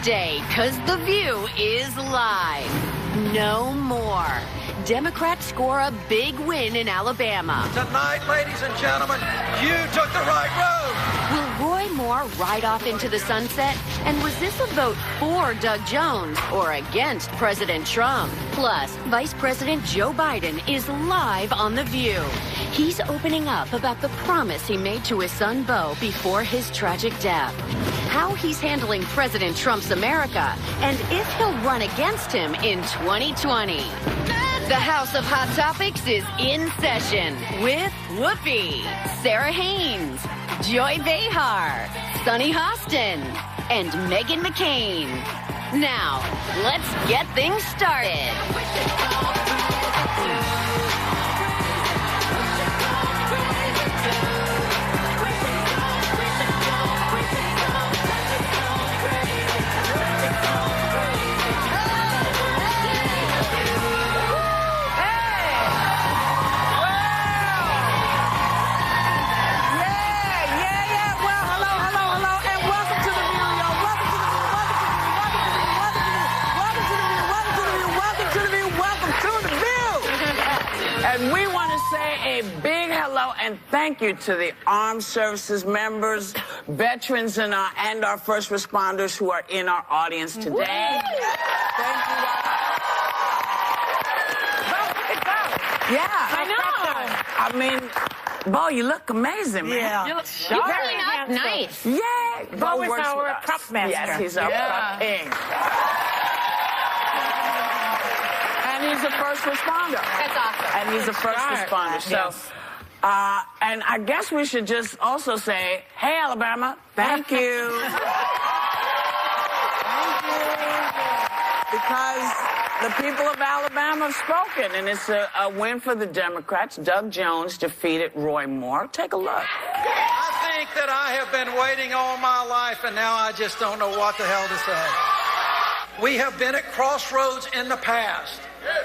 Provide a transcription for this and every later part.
stay, because The View is live. No more. Democrats score a big win in Alabama. Tonight, ladies and gentlemen, you took the right road. Will Roy Moore ride off into the sunset? And was this a vote for Doug Jones or against President Trump? Plus, Vice President Joe Biden is live on The View. He's opening up about the promise he made to his son Beau before his tragic death. How he's handling President Trump's America, and if he'll run against him in 2020. The House of Hot Topics is in session with Whoopi, Sarah Haynes, Joy Behar, Sunny Hostin, and Meghan McCain. Now, let's get things started. And we want to say a big hello and thank you to the armed services members, veterans, and our first responders who are in our audience today. Woo! Thank you. Yeah. I know. I mean, Beau, you look amazing, man. Yeah. You look You're really nice. Yeah. Beau is works our with us. prop master. Yes, he's our prop king. And he's a first responder. That's awesome. And he's a first responder. So, yes. and I guess we should just also say, hey, Alabama, thank you. Thank you. Because the people of Alabama have spoken, and it's a win for the Democrats. Doug Jones defeated Roy Moore. Take a look. I think that I have been waiting all my life, and now I just don't know what the hell to say. We have been at crossroads in the past,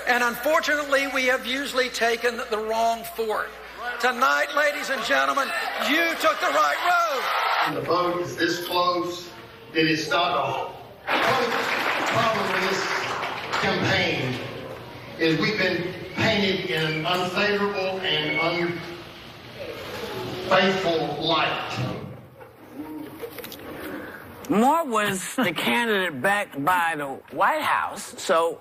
and unfortunately, we have usually taken the wrong fork. Tonight, ladies and gentlemen, you took the right road. And the vote is this close, it is not. The problem with this campaign is we've been painted in an unfavorable and unfaithful light. Moore was the candidate backed by the White House, so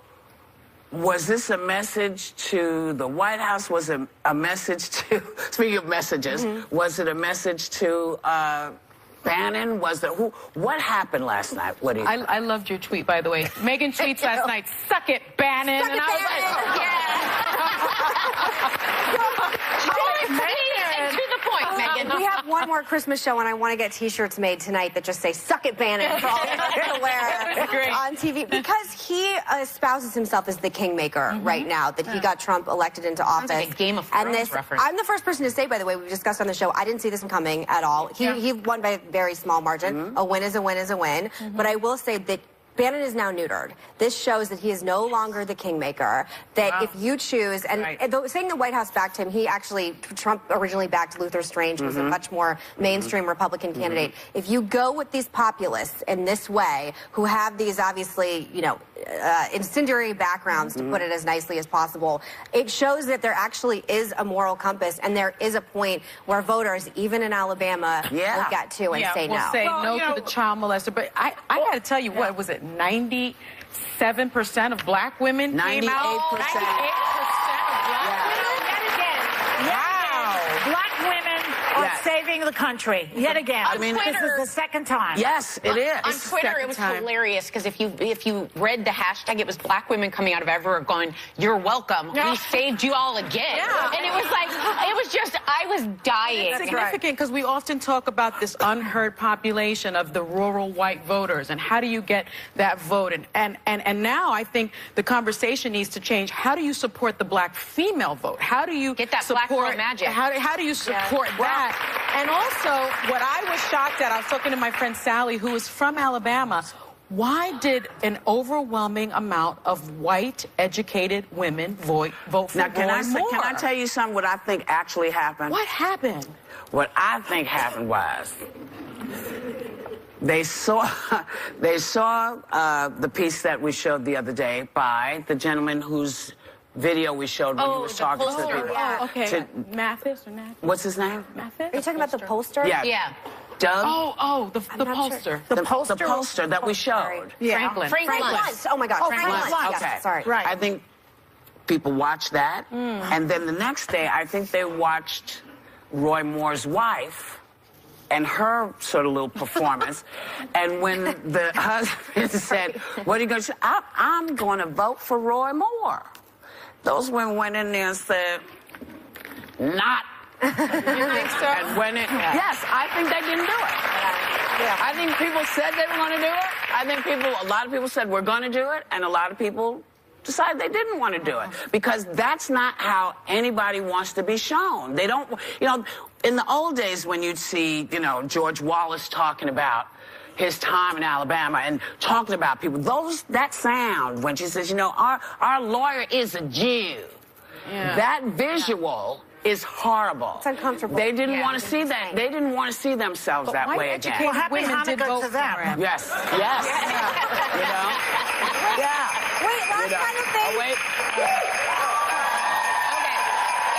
was this a message to the White House? Was it a message to, speaking of messages, was it a message to Bannon? Was there, what happened last night? What do you think? I loved your tweet, by the way. Megan tweets last night, suck it, Bannon. Suck it, and I was like, Bannon. oh, yeah. And to the point, Megan. We have one more Christmas show, and I want to get T-shirts made tonight that just say "Suck it, Bannon" for all of us to wear on TV, because he espouses himself as the kingmaker right now. That he got Trump elected into office. Sounds like a Game of Thrones reference. I'm the first person to say, by the way, we've discussed on the show, I didn't see this one coming at all. He won by a very small margin. A win is a win is a win. But I will say that Bannon is now neutered. This shows that he is no longer the kingmaker. That if you choose, and saying the White House backed him, Trump originally backed Luther Strange, who was a much more mainstream Republican candidate. If you go with these populists in this way, who have these obviously, incendiary backgrounds, to put it as nicely as possible, it shows that there actually is a moral compass, and there is a point where voters, even in Alabama, will get to and say no. We'll say no to the child molester. But I got to tell you, what was it? 97% of black women came out. 98%. 98% of black women. Yet again. Wow. Black women are saving the country. Yet again. I mean, this is the second time. Yes, it is. On Twitter, it was hilarious, because if you read the hashtag, it was black women coming out of everywhere going, "You're welcome. We saved you all again." Yeah. And it was like, I was dying. It's significant because we often talk about this unheard population of the rural white voters, and how do you get that vote? And now I think the conversation needs to change. How do you support the black female vote? How do you get that support black girl magic? How do you support that? And also, what I was shocked at, I was talking to my friend Sally, who is from Alabama. Why did an overwhelming amount of white, educated women vote for Roy Moore? Can I tell you something, what I think actually happened? What happened? What I think happened was they saw the piece that we showed the other day by the gentleman whose video we showed when he was talking to the people. Oh, okay. Mathis? What's his name? Mathis? Are you talking about the pollster? Yeah. Yeah. Doug? The pollster. Sure. The pollster that we showed. Yeah. Franklin. Luntz. Oh my God. Frank Luntz. Okay. Yes, sorry. Right. I think people watched that, and then the next day, I think they watched Roy Moore's wife and her sort of little performance. And when the husband said, what are you going to say? I'm going to vote for Roy Moore. Those women went in there and said, not. You think so? And when it, yes, I think they didn't do it. Yeah. I think people said they were going to do it. I think a lot of people said we're going to do it, and a lot of people decided they didn't want to do it because that's not how anybody wants to be shown. They don't, in the old days when you'd see, George Wallace talking about his time in Alabama and talking about people, that sound when she says, our lawyer is a Jew, that visual is horrible. It's uncomfortable. They didn't want to see that. They didn't want to see themselves that way again. Well, happy women did vote for him. Yes. Wait, last final thing. Oh, wait. Okay.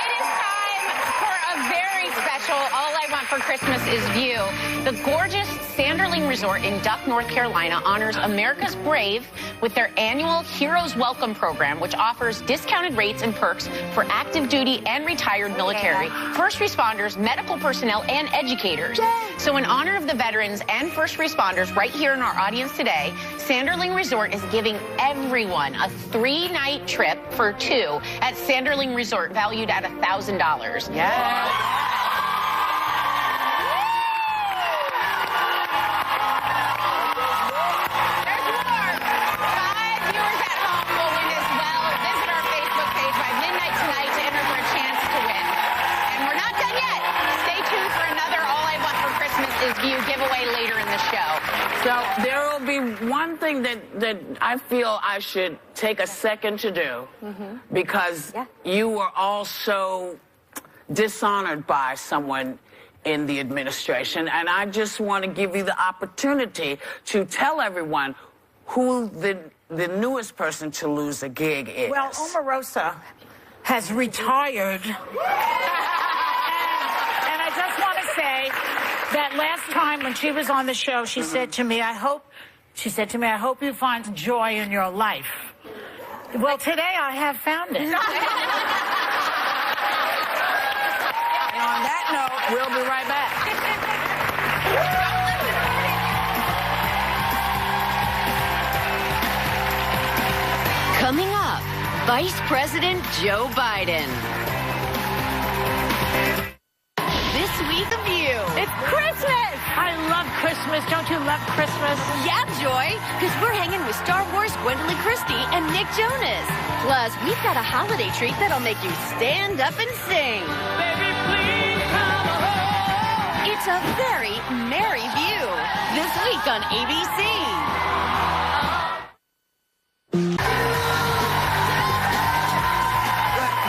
It is time for a very special All I Want for Christmas is View. The gorgeous Sanderling Resort in Duck, North Carolina honors America's brave with their annual Heroes Welcome program, which offers discounted rates and perks for active duty and retired military, first responders, medical personnel, and educators. So in honor of the veterans and first responders right here in our audience today, Sanderling Resort is giving everyone a 3-night trip for 2 at Sanderling Resort, valued at $1,000. Giveaway later in the show. So there will be one thing that I feel I should take a second to do because you were all so dishonored by someone in the administration, and I just want to give you the opportunity to tell everyone who the newest person to lose a gig is. Well, Omarosa has retired. And I just want to say that last time when she was on the show, she said to me, I hope you find joy in your life. Well, today I have found it. And on that note, we'll be right back. Coming up, Vice President Joe Biden. This week of you. It's Christmas! I love Christmas. Don't you love Christmas? Yeah, Joy, because we're hanging with Star Wars Gwendolyn Christie and Nick Jonas. Plus, we've got a holiday treat that'll make you stand up and sing. Baby, please come home. It's a very merry view. This week on ABC.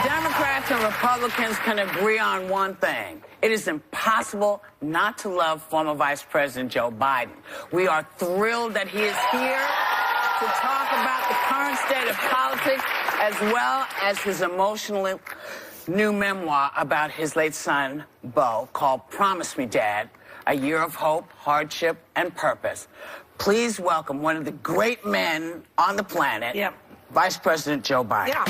Democrats and Republicans can agree on one thing. It is impossible not to love former Vice President Joe Biden. We are thrilled that he is here to talk about the current state of politics as well as his emotional new memoir about his late son, Beau, called Promise Me, Dad, A Year of Hope, Hardship, and Purpose. Please welcome one of the great men on the planet, Vice President Joe Biden.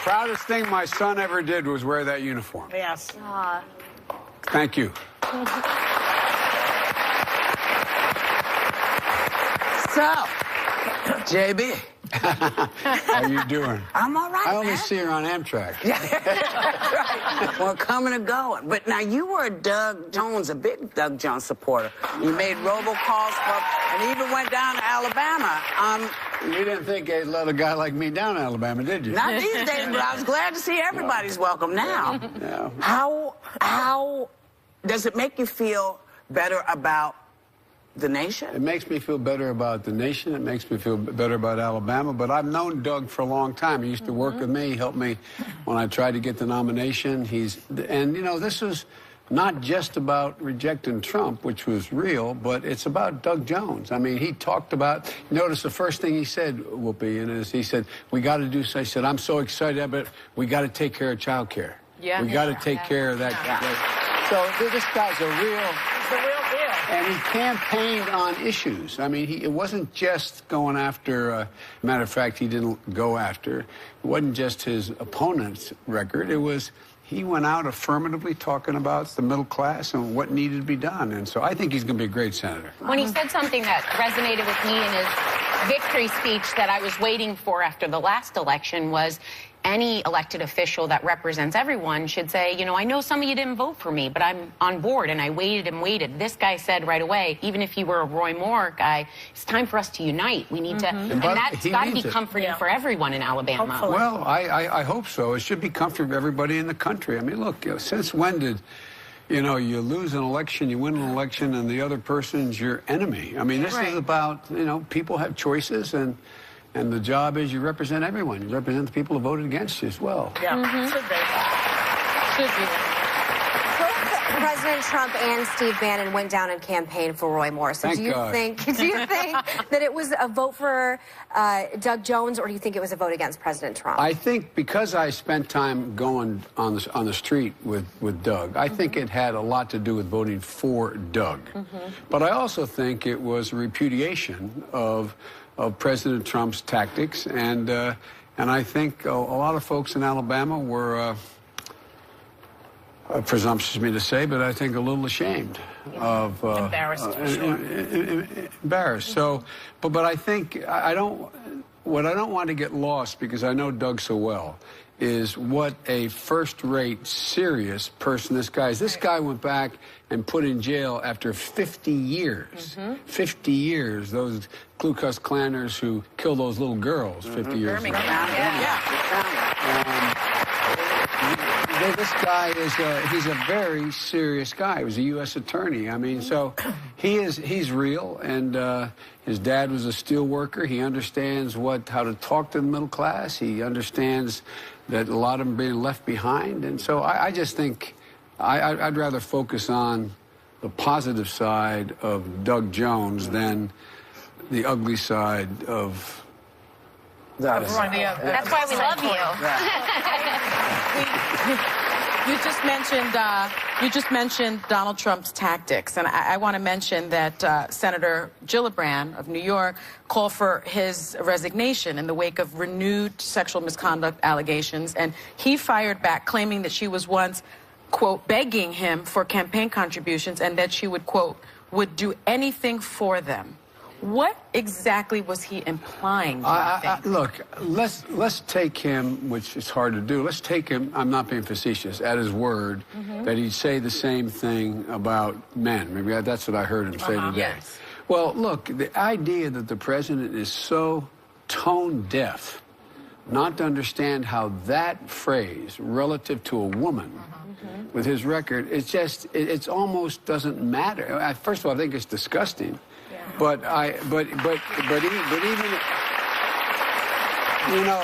Proudest thing my son ever did was wear that uniform. Yes. Thank you. So, JB. How you doing? I'm all right, I only man. see her on Amtrak. Right. Well, coming and going. But now you were a Doug Jones, a big Doug Jones supporter. You made robocalls for, and even went down to Alabama. You didn't think they'd let a guy like me down in Alabama, did you? Not these days, but I was glad to see everybody's welcome now. Yeah. How does it make you feel better about the nation? It makes me feel better about the nation. It makes me feel better about Alabama. But I've known Doug for a long time. He used to work with me. He helped me when I tried to get the nomination. And, you know, this is not just about rejecting Trump, which was real, but it's about Doug Jones. I mean, he talked about, notice the first thing he said, Whoopi, and is he said, we got to do so. He said, I'm so excited, but we got to take care of child care. Yeah. We got to take care of that. So this guy's a real... The real deal. And he campaigned on issues. I mean, it wasn't just going after, matter of fact, he didn't go after. It wasn't just his opponent's record. It was, he went out affirmatively talking about the middle class and what needed to be done. And so I think he's going to be a great senator. When he said something that resonated with me in his victory speech that I was waiting for after the last election was, any elected official that represents everyone should say, you know, I know some of you didn't vote for me, but I'm on board, and I waited and waited. This guy said right away, even if you were a Roy Moore guy, it's time for us to unite. We need to, and that's got to be comforting for everyone in Alabama. Hopefully. Well, I hope so. It should be comforting for everybody in the country. I mean, look, since when did, you know, you lose an election, you win an election, and the other person's your enemy? I mean, this is about, you know, people have choices, and the job is you represent everyone. You represent the people who voted against you as well. Yeah, should be. Both President Trump and Steve Bannon went down and campaigned for Roy Moore. So do you think that it was a vote for Doug Jones, or do you think it was a vote against President Trump? I think because I spent time going on the street with Doug, I think it had a lot to do with voting for Doug. But I also think it was a repudiation of President Trump's tactics, and I think a lot of folks in Alabama were presumptuous of me to say, but I think a little ashamed of embarrassed. For sure. Embarrassed. So, but I think what I don't want to get lost, because I know Doug so well, is what a first-rate, serious person this guy is. This guy went back and put in jail after 50 years. 50 years. Those Ku Klux Klanners who killed those little girls 50 years ago. This guy he's a very serious guy. He was a U.S. attorney. I mean, so he's real, and his dad was a steel worker. He understands how to talk to the middle class. He understands that a lot of them are being left behind. And so I just think I'd rather focus on the positive side of Doug Jones than the ugly side of that. That's why we love you. You just mentioned Donald Trump's tactics, and I want to mention that Senator Gillibrand of New York called for his resignation in the wake of renewed sexual misconduct allegations, and he fired back, claiming that she was once, quote, begging him for campaign contributions, and that she would, quote, would do anything for them. What exactly was he implying? Look, let's take him, which is hard to do. Let's take him, I'm not being facetious, at his word that he'd say the same thing about men. Maybe that's what I heard him say today. Yes. Well, look, the idea that the president is so tone deaf not to understand how that phrase relative to a woman with his record, it's almost doesn't matter. First of all, I think it's disgusting. But even, you know,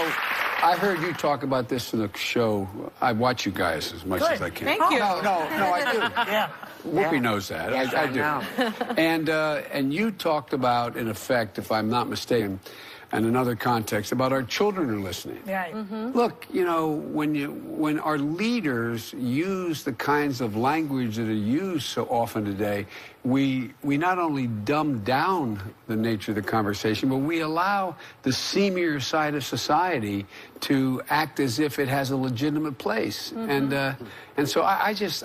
I heard you talk about this in the show. I watch you guys as much as I can. Thank you. No, I do. Yeah. Whoopi knows that. Yes, I do. And you talked about, in effect, if I'm not mistaken, in another context, about our children are listening. Right. Look, you know, when our leaders use the kinds of language that are used so often today, we not only dumb down the nature of the conversation, but we allow the seamier side of society to act as if it has a legitimate place. And so I just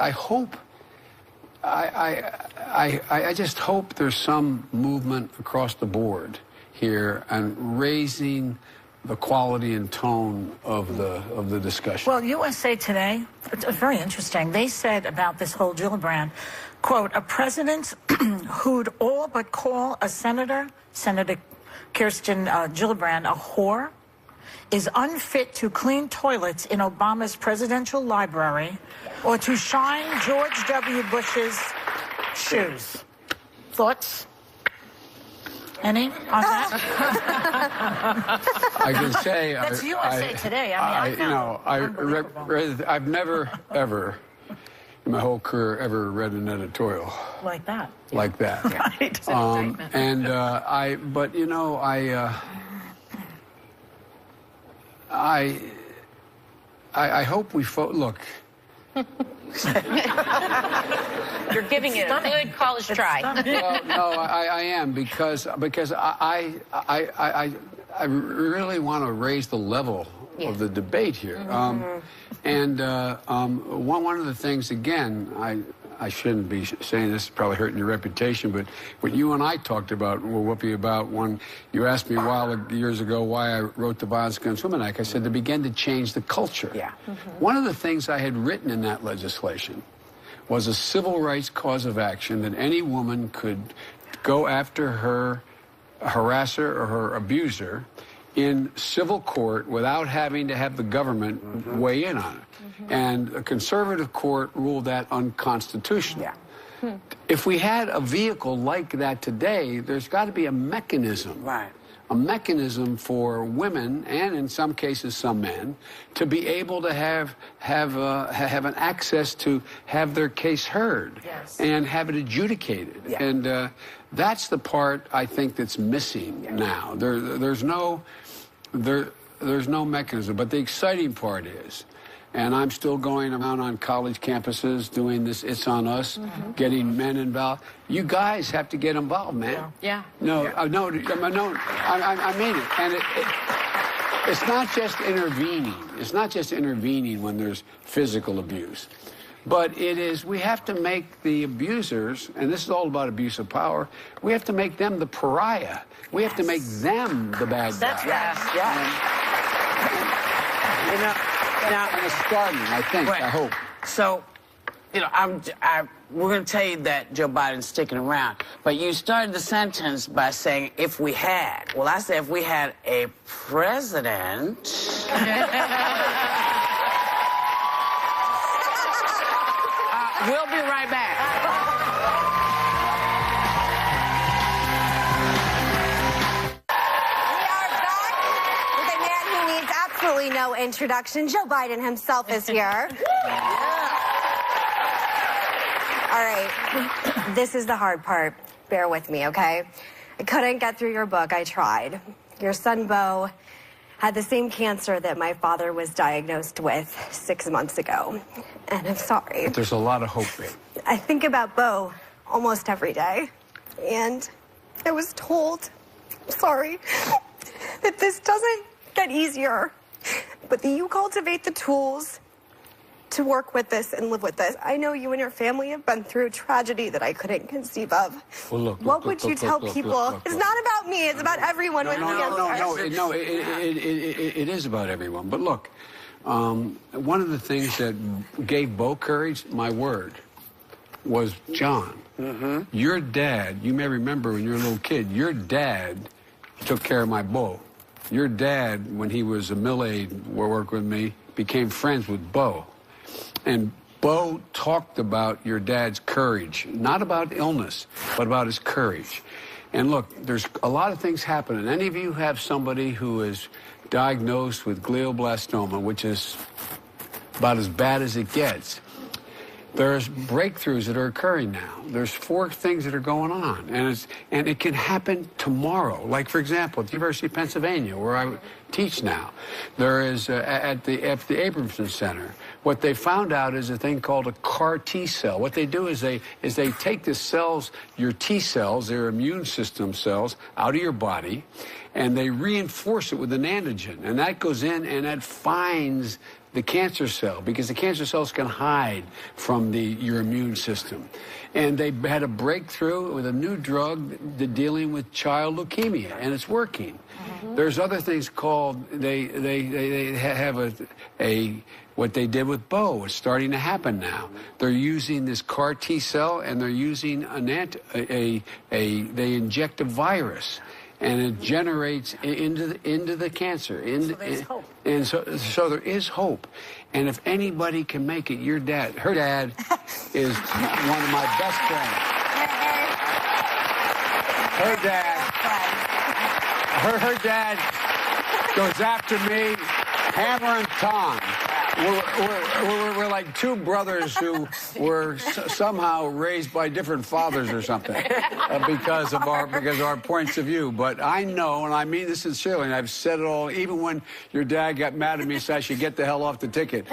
hope there's some movement across the board here and raising the quality and tone of the discussion. Well, USA Today, it's very interesting. They said about this whole Gillibrand, quote, a president who'd all but call a Senator Kirsten Gillibrand, a whore, is unfit to clean toilets in Obama's presidential library or to shine George W. Bush's shoes. Thoughts? Any on that? I can say That's USA Today. I mean, I've never ever in my whole career ever read an editorial like that. Like that. Right. But you know, I hope we look. You're giving it a good college try. No, I am because I really want to raise the level of the debate here. One of the things, again, I shouldn't be saying this, probably hurting your reputation, but what you and I talked about, Whoopi, about when you asked me a while years ago why I wrote the Violence Against Women Act, I said to begin to change the culture. Yeah. One of the things I had written in that legislation was a civil rights cause of action that any woman could go after her harasser or her abuser in civil court without having to have the government weigh in on it. And a conservative court ruled that unconstitutional. If we had a vehicle like that today, there's got to be a mechanism. Right. A mechanism for women, and in some cases some men, to be able to have an access to have their case heard and have it adjudicated. And that's the part I think that's missing now. There's no mechanism. But the exciting part is, and I'm still going around on college campuses doing this It's On Us, getting men involved. You guys have to get involved, man. Yeah. No, I mean it. And it's not just intervening. It's not just intervening when there's physical abuse. But it is, we have to make the abusers, and this is all about abuse of power, we have to make them the pariah. We have to make them the bad guys. That's right. You know, now, and it's starting, I think, I hope. So, you know, we're going to tell you that Joe Biden's sticking around. But you started the sentence by saying, if we had. Well, I said, if we had a president. We'll be right back. Absolutely no introduction. Joe Biden himself is here. All right. This is the hard part. Bear with me, okay? I couldn't get through your book. I tried. Your son, Beau, had the same cancer that my father was diagnosed with 6 months ago. And I'm sorry. But there's a lot of hope, babe. I think about Beau almost every day. And I was told, I'm sorry, that this doesn't get easier, but that you cultivate the tools to work with this and live with this. I know you and your family have been through tragedy that I couldn't conceive of. Well, look, what would you tell people? It's not about me. It's about everyone with cancer. No, it is about everyone. But look, one of the things that gave Beau courage, my word, was John. Your dad, you may remember when you were a little kid, your dad took care of my Beau. Your dad, when he was a mill aide, worked with me, became friends with Beau. And Beau talked about your dad's courage, not about illness, but about his courage. And look, there's a lot of things happening. Any of you have somebody who is diagnosed with glioblastoma, which is about as bad as it gets. There's breakthroughs that are occurring now. There's 4 things that are going on, and it can happen tomorrow. Like, for example, at the University of Pennsylvania, where I teach now, there is at the Abramson Center. What they found out is a thing called a CAR T cell. What they do is they take the cells, your T cells, their immune system cells, out of your body, and they reinforce it with an antigen, and that goes in and that finds the cancer cell, because the cancer cells can hide from your immune system. And they had a breakthrough with a new drug dealing with child leukemia, and it's working. There's other things called, they have what they did with Bo is starting to happen now. They're using this CAR T cell, and they're using they inject a virus, and it generates into the cancer. So there's hope. And so there is hope. And if anybody can make it, your dad, her dad, is one of my best friends. Her dad goes after me, hammer and tong. We're like two brothers who were somehow raised by different fathers or something because of our points of view. But I know, and I mean this sincerely, and I've said it all, even when your dad got mad at me and said I should get the hell off the ticket.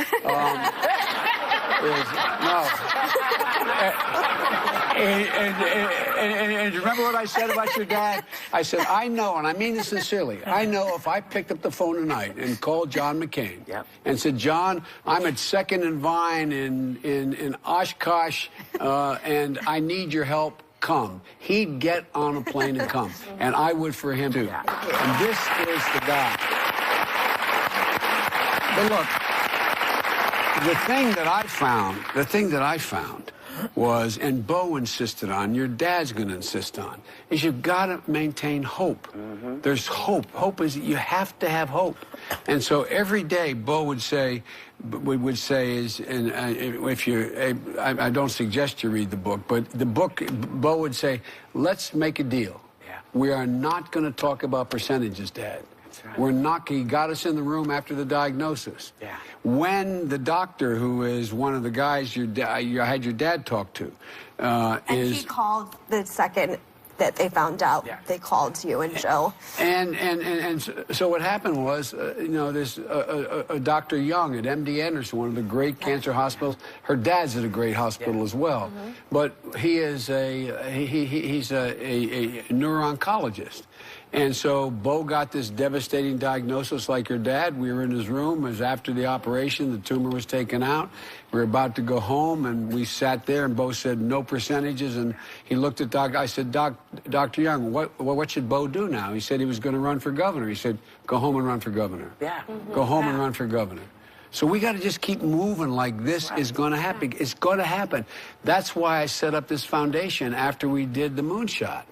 And remember what I said about your dad? I said, I know, and I mean this sincerely, I know if I picked up the phone tonight and called John McCain and said, John, I'm at 2nd and Vine in Oshkosh, and I need your help, come. He'd get on a plane and come, and I would for him too. And this is the guy. But look, the thing that I found was, and Bo insisted on, your dad's going to insist on, is you've got to maintain hope. There's hope. Hope is, you have to have hope. And so every day Bo would say, and if you, I don't suggest you read the book, but the book, Bo would say, let's make a deal. We are not going to talk about percentages, Dad. Right. We're not. He got us in the room after the diagnosis. When the doctor, who is one of the guys you had your dad talk to, and he called the second that they found out. They called you and Joe. And so what happened was, there's a Dr. Young at MD Anderson, one of the great cancer hospitals. Her dad's at a great hospital as well, but he is he's a neuro-oncologist. And so Bo got this devastating diagnosis like your dad. We were in his room. It was after the operation. The tumor was taken out. We were about to go home, and we sat there, and Bo said, no percentages. And he looked at Doc. I said, Dr. Young, what should Bo do now? He said he was going to run for governor. He said, go home and run for governor. Go home and run for governor. So we got to just keep moving like this is going to happen. It's going to happen. That's why I set up this foundation after we did the moonshot.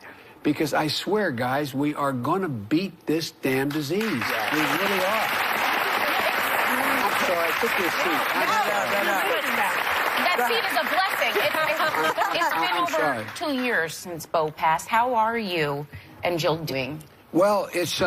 Because I swear, guys, we are going to beat this damn disease. We really are. I'm sorry, I took your seat. That seat is a blessing. It's been over 2 years since Bo passed. How are you and Jill doing? Well, it's,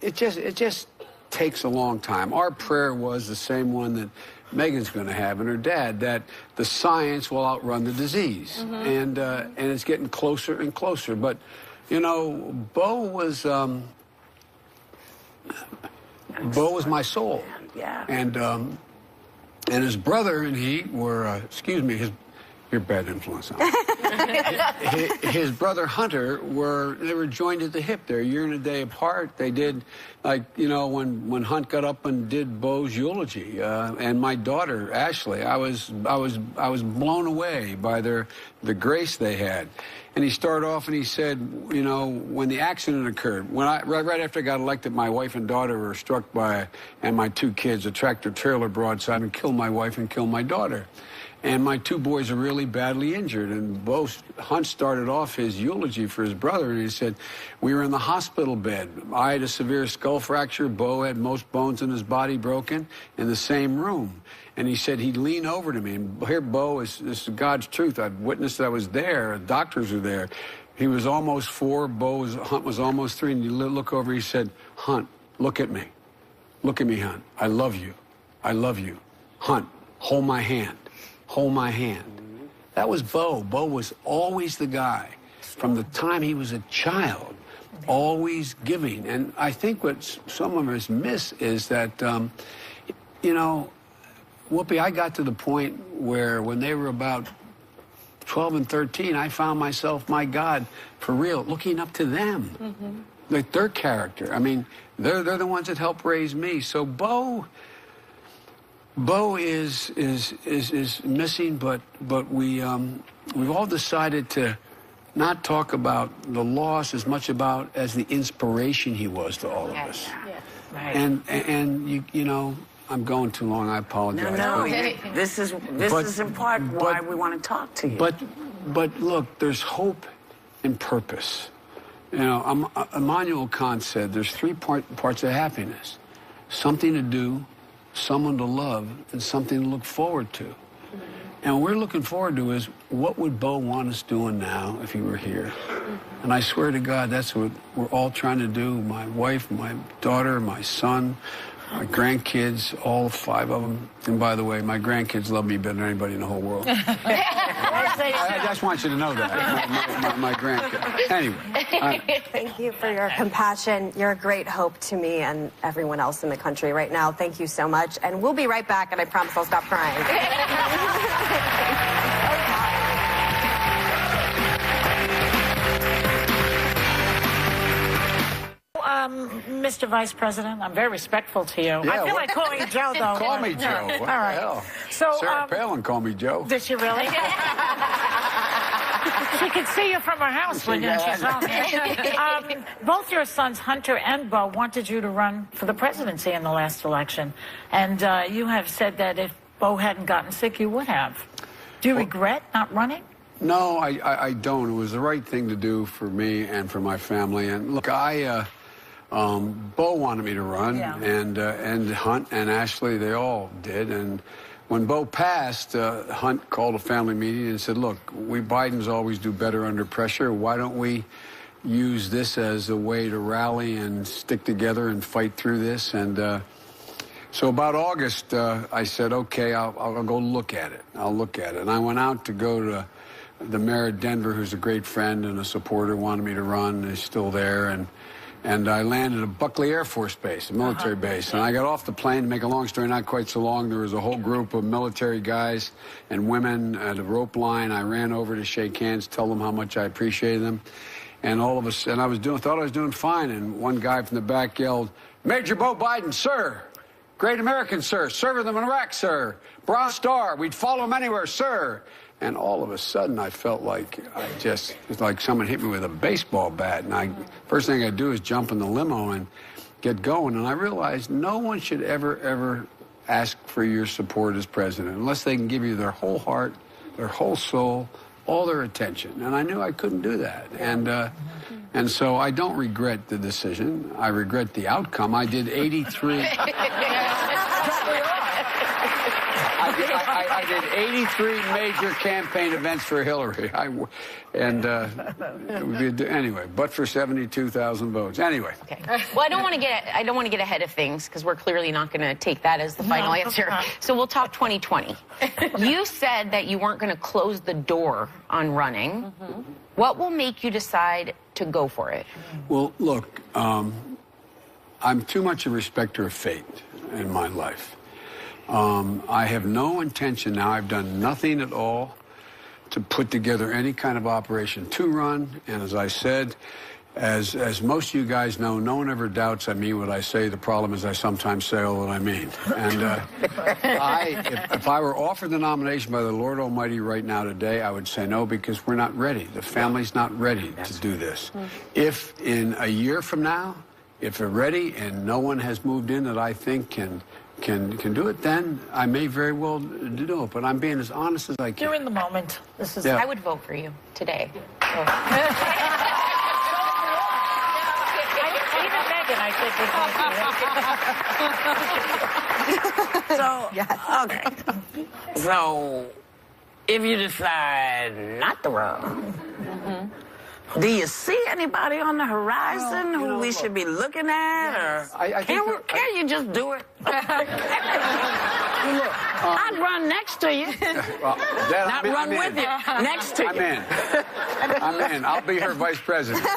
it just takes a long time. Our prayer was the same one that Megan's going to have and her dad, that the science will outrun the disease. And it's getting closer and closer. But, Bo was my soul. And his brother and he were, you're bad influence on him. His brother Hunter they were joined at the hip. They're a year and a day apart. They did, when Hunt got up and did Bo's eulogy, and my daughter Ashley, I was blown away by the grace they had. And he started off and he said, when the accident occurred, right after I got elected, my wife and daughter were struck by, and my 2 kids, a tractor trailer broadside and killed my wife and killed my daughter. And my 2 boys are really badly injured. And Hunt started off his eulogy for his brother, and he said, we were in the hospital bed. I had a severe skull fracture. Bo had most bones in his body broken in the same room. And he said he'd lean over to me. And here, Bo, this is God's truth. I've witnessed that I was there. Doctors were there. He was almost 4. Hunt was almost 3. And you look over, he said, Hunt, look at me. Look at me, Hunt. I love you. I love you. Hunt, hold my hand. Hold my hand. That was Bo. Bo was always the guy, from the time he was a child, always giving. And I think what some of us miss is that, Whoopi, I got to the point where when they were about 12 and 13, I found myself, my God, for real, looking up to them. like their character. I mean, they're the ones that helped raise me. So Bo is missing, but we've all decided to not talk about the loss as much as the inspiration he was to all of us. Yeah. Right. And you know, I'm going too long. I apologize. No. This is in part why we want to talk to you. But look, there's hope and purpose. You know, Immanuel Kant said there's three parts of happiness: something to do, someone to love, and something to look forward to. And what we're looking forward to is, what would Bo want us doing now if he were here? And I swear to God, that's what we're all trying to do. My wife, my daughter, my son, my grandkids, all 5 of them. And by the way, my grandkids love me better than anybody in the whole world. I just want you to know that, my grandkids. Anyway. Thank you for your compassion. You're a great hope to me and everyone else in the country right now. Thank you so much. And we'll be right back, and I promise I'll stop crying. Mr. Vice President, I'm very respectful to you. Yeah, I feel like calling you Joe, though. Call me Joe. What All right. the hell? So, Sarah Palin called me Joe. Did she really? She could see you from her house when she saw me. Both your sons, Hunter and Bo, wanted you to run for the presidency in the last election. And you have said that if Bo hadn't gotten sick, you would have. Do you regret not running? No, I don't. It was the right thing to do for me and for my family. And look, Bo wanted me to run, and Hunt and Ashley, they all did. And when Bo passed, Hunt called a family meeting and said, look, we Bidens always do better under pressure. Why don't we use this as a way to rally and stick together and fight through this? And so about August, I said, okay, I'll go look at it. I'll look at it. And I went out to go to the mayor of Denver, who's a great friend and a supporter, wanted me to run. He's still there. And I landed at Buckley Air Force Base, a military base. And I got off the plane. To make a long story not quite so long, there was a whole group of military guys and women at a rope line. I ran over to shake hands, tell them how much I appreciated them. And all of us, and thought I was doing fine. And one guy from the back yelled, Major Bo Biden, sir. Great American, sir. Serving them in Iraq, sir. Bronze Star. We'd follow him anywhere, sir. And all of a sudden, I felt like it's like someone hit me with a baseball bat. And first thing I do is jump in the limo and get going. And I realized no one should ever ask for your support as president unless they can give you their whole heart, their whole soul, all their attention. And I knew I couldn't do that. And so I don't regret the decision. I regret the outcome. I did 83. I did 83 major campaign events for Hillary. Anyway, but for 72,000 votes. Anyway. Okay. Well, I don't want to get ahead of things because we're clearly not going to take that as the final answer. So we'll talk 2020. You said that you weren't going to close the door on running. What will make you decide to go for it? Well, look, I'm too much a respecter of fate in my life. I have no intention now. I've done nothing at all to put together any kind of operation to run. And as I said, as most of you guys know, no one ever doubts I mean what I say. The problem is I sometimes say all that I mean. And if I were offered the nomination by the Lord Almighty right now today, I would say no, because we're not ready. The family's not ready to do this. If in a year from now, if we're ready and no one has moved in that I think can do it, then I may very well do it. But I'm being as honest as I can. You're in the moment. This is. I would vote for you today. Even Megan, I think, would vote for you. Okay. So, if you decide not to run, do you see anybody on the horizon who we should be looking at, or can you just do it? I'd run next to you, not run with you. Next to you. I'm in. I'll be her vice president. Who's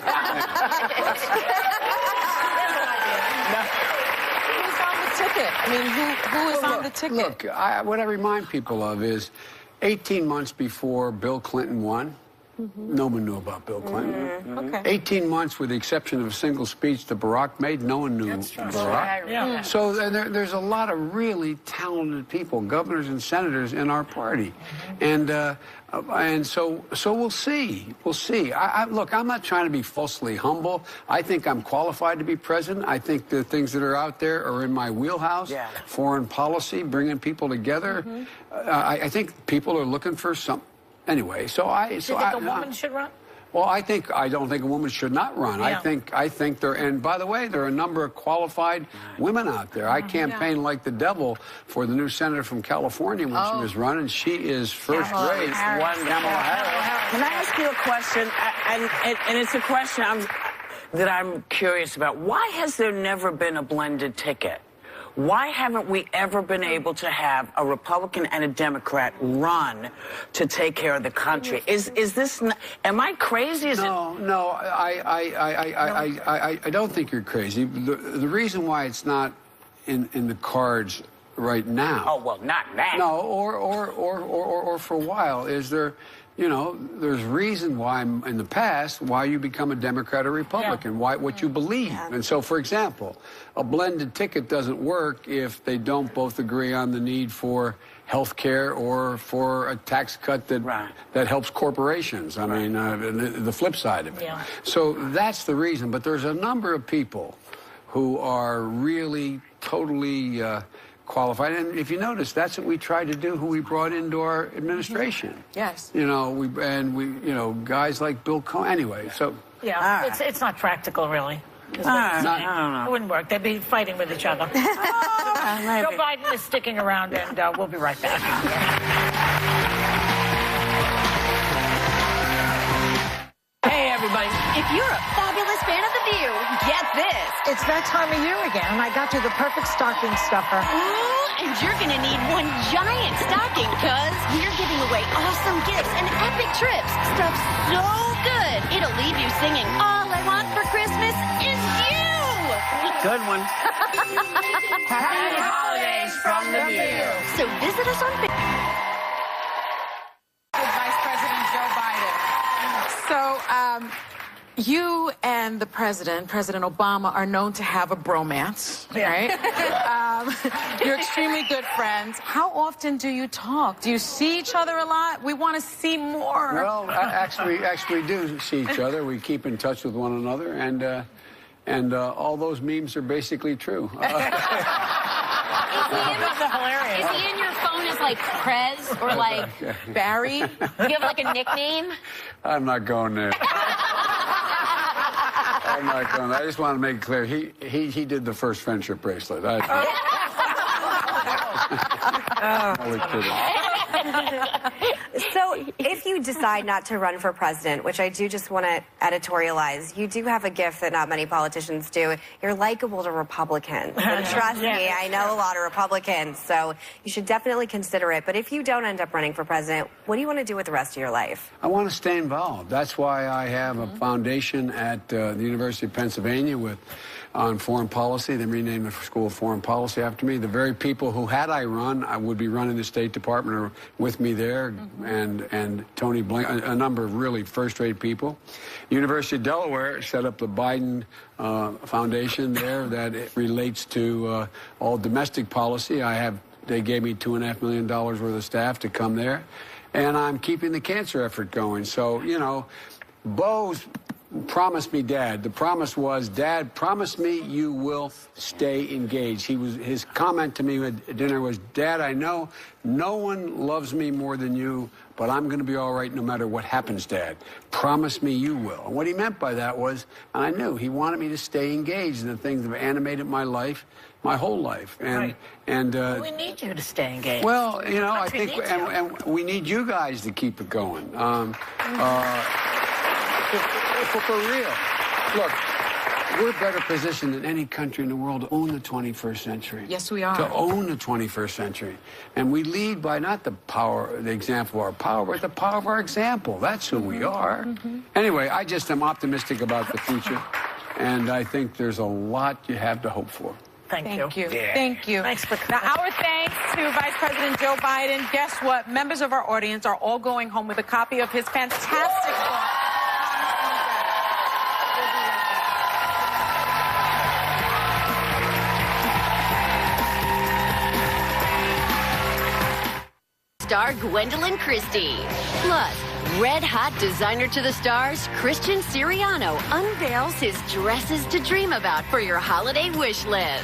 on the ticket? I mean, who is on the ticket? Look, what I remind people of is 18 months before Bill Clinton won, No one knew about Bill Clinton. Okay. 18 months, with the exception of a single speech that Barack made, no one knew Barack. Yeah. So there's a lot of really talented people, governors and senators in our party, and so we'll see. We'll see. Look, I'm not trying to be falsely humble. I think I'm qualified to be president. I think the things that are out there are in my wheelhouse. Yeah. Foreign policy, bringing people together. I think people are looking for some. Anyway, so Do you think a woman should run? Well, I don't think a woman should not run. Yeah. I think there, and by the way, there are a number of qualified women out there. I campaigned like the devil for the new senator from California when she was running. She is first rate. Kamala Harris. Can I ask you a question? And it's a question that I'm curious about. Why has there never been a blended ticket? Why haven't we ever been able to have a Republican and a Democrat run to take care of the country? Is this? Am I crazy? No. I don't think you're crazy. The reason why it's not in the cards right now. Oh well, not now. No, or for a while is there. You know, there's reason why in the past why you become a Democrat or Republican, what you believe. And so, for example, a blended ticket doesn't work if they don't both agree on the need for health care or for a tax cut that helps corporations. I mean, the flip side of it. Yeah. So that's the reason. But there's a number of people who are really totally qualified, and if you notice, that's what we tried to do. Who we brought into our administration. Yes. You know, guys like Bill Cohen. Anyway, so Yeah, it's not practical, really. I don't know. It wouldn't work. They'd be fighting with each other. Joe Biden is sticking around, and we'll be right back. Hey, everybody. If you're a fabulous fan of The View, get this. It's that time of year again, and I got you the perfect stocking stuffer. Ooh, and you're gonna need one giant stocking, cuz we're giving away awesome gifts and epic trips. Stuff so good, it'll leave you singing, "All I want for Christmas is you." Good one. Happy holidays from The View. So visit us on Facebook. Vice President Joe Biden. So, you and the President Obama, are known to have a bromance, right? You're extremely good friends. How often do you talk? Do you see each other a lot? We want to see more. well, actually, we do see each other. We keep in touch with one another, and all those memes are basically true. Is he in your phone as like Prez or like Barry? do you have like a nickname? I'm not going there. I'm not going. I just want to make it clear. He did the first friendship bracelet. Only kidding. So if you decide not to run for president, which I do just want to editorialize, you do have a gift that not many politicians do. You're likable to Republicans. And trust me, I know a lot of Republicans, so you should definitely consider it. But if you don't end up running for president, what do you want to do with the rest of your life? I want to stay involved. That's why I have a foundation at the University of Pennsylvania on foreign policy. They renamed the School of Foreign Policy after me. The very people who, had I run, I would be running the State Department, are with me there, and Tony Blink, a number of really first-rate people. University of Delaware set up the Biden Foundation there that it relates to all domestic policy. They gave me $2.5 million worth of staff to come there, and I'm keeping the cancer effort going. So, you know, Bo's promised me, Dad. The promise was, Dad, promise me you will stay engaged. His comment to me at dinner was, Dad, I know no one loves me more than you, but I'm going to be all right no matter what happens, Dad. Promise me you will. And what he meant by that was, and I knew, he wanted me to stay engaged in the things that have animated my life, my whole life. And we need you to stay engaged. Well, you know, I think, and we need you guys to keep it going. For real. Look, we're better positioned than any country in the world to own the 21st century. Yes, we are. To own the 21st century. And we lead by not the example of our power, but the power of our example. That's who we are. Anyway, I just am optimistic about the future, and I think there's a lot you have to hope for. Thank you. Yeah. Thank you. Thanks for Now, our thanks to Vice President Joe Biden. Guess what? Members of our audience are all going home with a copy of his fantastic book. star Gwendolyn Christie. Plus, red-hot designer to the stars Christian Siriano unveils his dresses to dream about for your holiday wish list.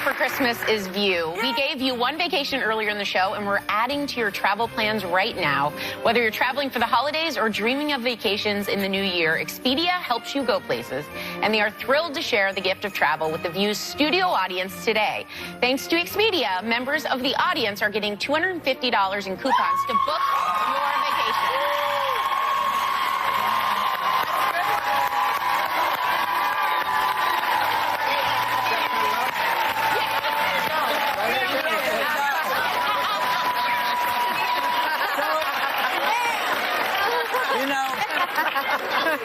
For Christmas is View. We gave you one vacation earlier in the show, and we're adding to your travel plans right now. Whether you're traveling for the holidays or dreaming of vacations in the new year, Expedia helps you go places, and they are thrilled to share the gift of travel with the View's studio audience today. Thanks to Expedia, members of the audience are getting $250 in coupons to book your vacation.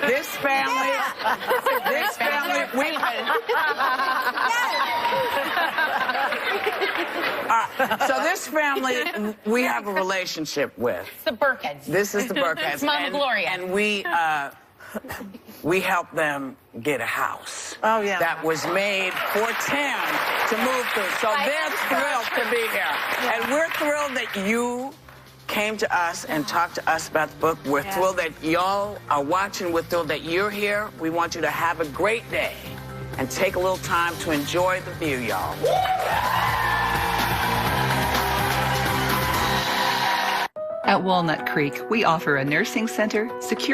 This family, so this family, we have a relationship with. It's the Burkheads. This is the Burkheads. Mama Gloria. And we helped them get a house. Oh, yeah. That was made for Tim to move through. So they're thrilled to be here. And we're thrilled that you came to us and talked to us about the book. We're thrilled that y'all are watching. We're thrilled that you're here. We want you to have a great day and take a little time to enjoy the view, y'all. At Walnut Creek, we offer a nursing center, secure